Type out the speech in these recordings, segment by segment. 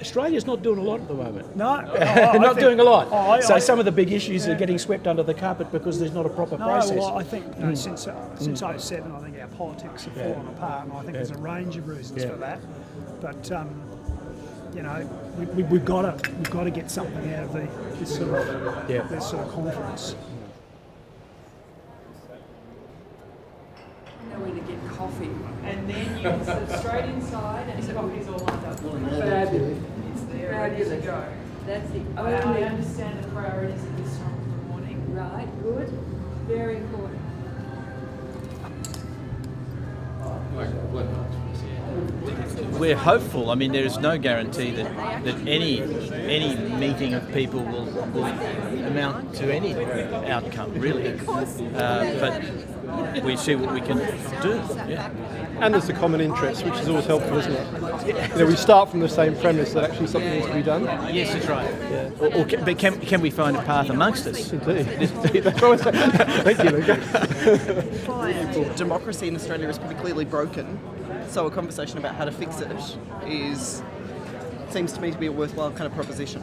Australia's not doing a lot at the moment. No, not doing a lot. I- Some of the big issues are getting swept under the carpet because there's not a proper process. Well, I think since '07, I think our politics have fallen apart, and I think there's a range of reasons for that. But we've got to get something out of this sort of conference. I know where to get coffee. And then you can sit straight inside and the coffee's all lined up. Fabulous. It's there, ready to go. That's the I only... understand the priorities at this time of the morning. Right, good. Very important. We're hopeful. I mean, there is no guarantee that any meeting of people will amount to any outcome, really. But we see what we can do. Yeah. And there's a common interest, which is always helpful, isn't it? We start from the same premise that actually something needs to be done. Yes, that's right. Yeah. But can we find a path amongst us? Indeed. That's what I say. Thank you. Democracy in Australia is pretty clearly broken, so a conversation about how to fix it seems to me to be a worthwhile kind of proposition.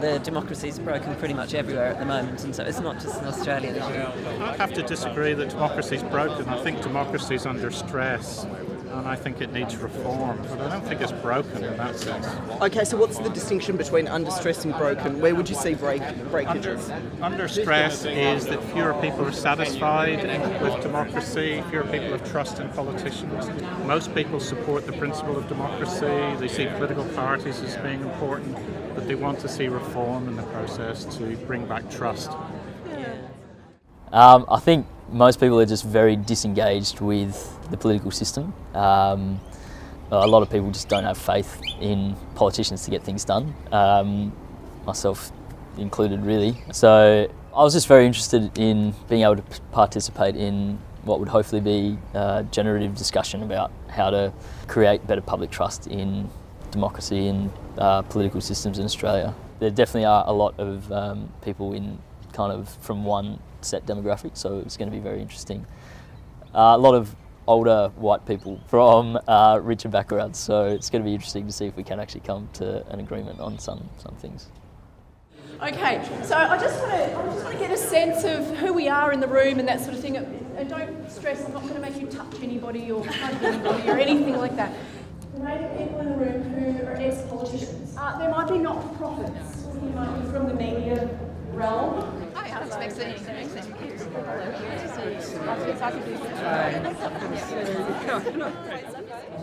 The democracy is broken pretty much everywhere at the moment, and so it's not just in Australia. I have to disagree that democracy is broken. I think democracy is under stress, and I think it needs reform, but I don't think it's broken in that sense. Okay, so what's the distinction between under stress and broken? Where would you see breakages? Under stress is that fewer people are satisfied with democracy, fewer people have trust in politicians. Most people support the principle of democracy, they see political parties as being important, but they want to see reform in the process to bring back trust. I think most people are just very disengaged with the political system. A lot of people just don't have faith in politicians to get things done, myself included really. So I was just very interested in being able to participate in what would hopefully be a generative discussion about how to create better public trust in democracy and political systems in Australia. There definitely are a lot of people in kind of from one set demographic, so it's going to be very interesting. A lot of older white people from richer backgrounds, so it's going to be interesting to see if we can actually come to an agreement on some things. Okay, so I just want to get a sense of who we are in the room and that sort of thing. And don't stress, I'm not going to make you touch anybody or hug anybody or anything like that. There may be people in the room who are ex-politicians. There might be not-for-profits. You might be from the media realm. Oh yeah, that's Maxine.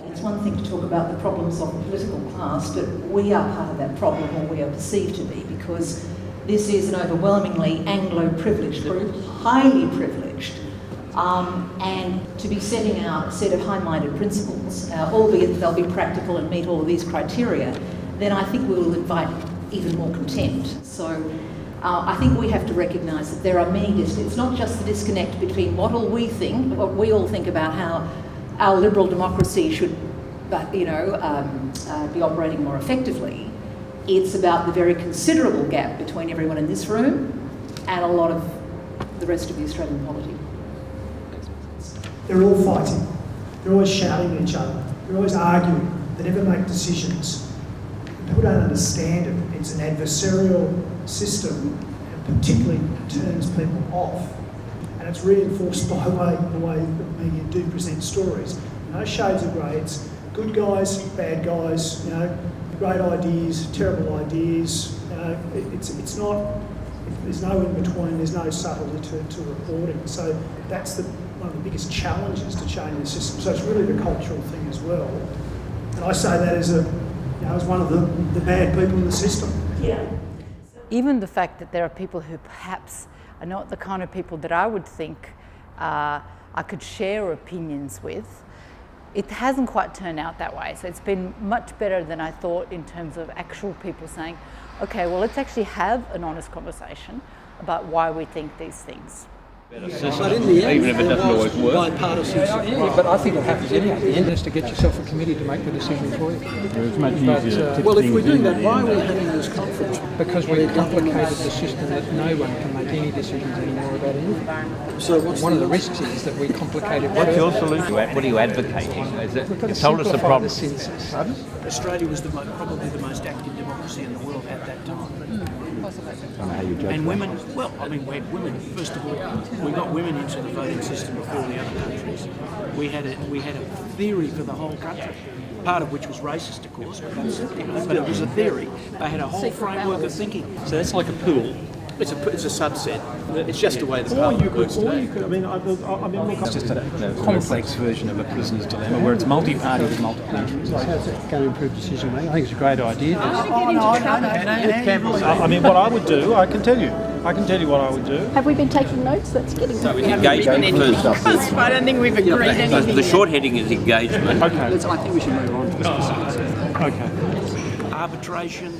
It's one thing to talk about the problems of the political class, but we are part of that problem, or we are perceived to be, because this is an overwhelmingly Anglo-privileged group, highly privileged, and to be setting out a set of high-minded principles, albeit they'll be practical and meet all of these criteria, then I think we will invite even more contempt. So I think we have to recognise that there are many it's not just the disconnect between what we all think about how our liberal democracy should be operating more effectively. It's about the very considerable gap between everyone in this room and a lot of the rest of the Australian polity. They're all fighting. They're always shouting at each other. They're always arguing. They never make decisions. People don't understand it. It's an adversarial system, and particularly turns people off. And it's reinforced by the way the media do present stories. No shades of grey. It's good guys, bad guys. Great ideas, terrible ideas. It's not. There's no in between. There's no subtlety to reporting. So that's one of the biggest challenges to changing the system. So it's really the cultural thing as well. And I say that as as one of the bad people in the system. Yeah. Even the fact that there are people who perhaps are not the kind of people that I would think I could share opinions with, it hasn't quite turned out that way. So it's been much better than I thought in terms of actual people saying, okay, well, let's actually have an honest conversation about why we think these things. But in the end, even if it doesn't always work. bipartisan support. Yeah, but I think it happens anyhow. At the end is to get yourself a committee to make the decision for you. It's much easier. Well, if we're doing that, why are we having this conference? Because we've complicated the system that no one can make any decisions anymore about anything. So what's one of the risks is that we complicate it. What's your solution? What are you advocating? Is it, We've got to you told us the simplify problem. the census. Australia was probably the most active democracy in the world at that time. I don't know how you judge And that. women, well, I mean, we had women, first of all, we got women into the voting system before the other countries. We had a theory for the whole country, part of which was racist, of course, but, but it was a theory. They had a whole framework of thinking. So that's like a pool. It's a subset. It's just the way the parliament works today. It's just a complex version of a prisoner's dilemma where it's multi-party with multiple interests. How's it going to improve decision making? I think it's a great idea. I mean, what I would do, I can tell you. I can tell you what I would do. Have we been taking notes? That's getting Engagement first. I don't think we've agreed anything. The short heading is engagement. Okay. I think we should move on to specifics. Okay. Arbitration,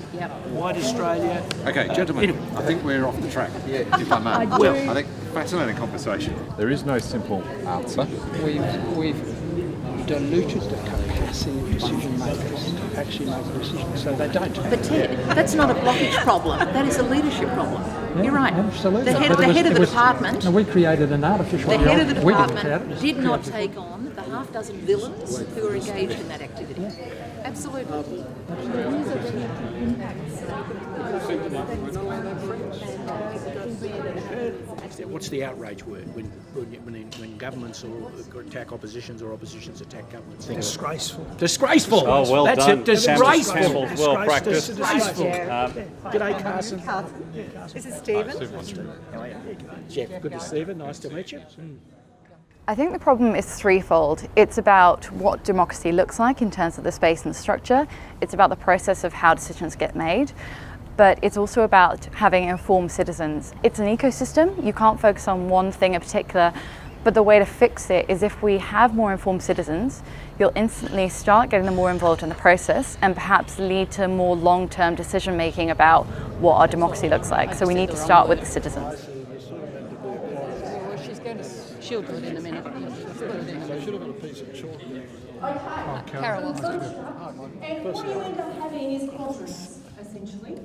White Australia. Okay, gentlemen, I think we're off the track, if I may. I think fascinating conversation. There is no simple answer. We've diluted the capacity of decision makers to actually make a decision, so they don't. But Ted, that's not a blockage problem. That is a leadership problem. Yeah, You're right. Absolutely. The head of the department. No, we created an artificial. The head of the we didn't department create it. did not take on the half dozen villains who are engaged in that activity. Absolutely. What's the outrage word when governments attack oppositions or oppositions attack governments? Disgraceful. Disgraceful. Oh, well That's done. it. Disgraceful. Well practiced. Disgraceful. G'day, Carson. This is Stephen. Jeff, good to see you. Nice to meet you. I think the problem is threefold. It's about what democracy looks like in terms of the space and the structure. It's about the process of how decisions get made. But it's also about having informed citizens. It's an ecosystem. You can't focus on one thing in particular, but the way to fix it is if we have more informed citizens, you'll instantly start getting them more involved in the process and perhaps lead to more long-term decision making about what our democracy looks like. So we need to start with the citizens. She'll do it in a minute. Carol. And what you end up having is quadrants, essentially.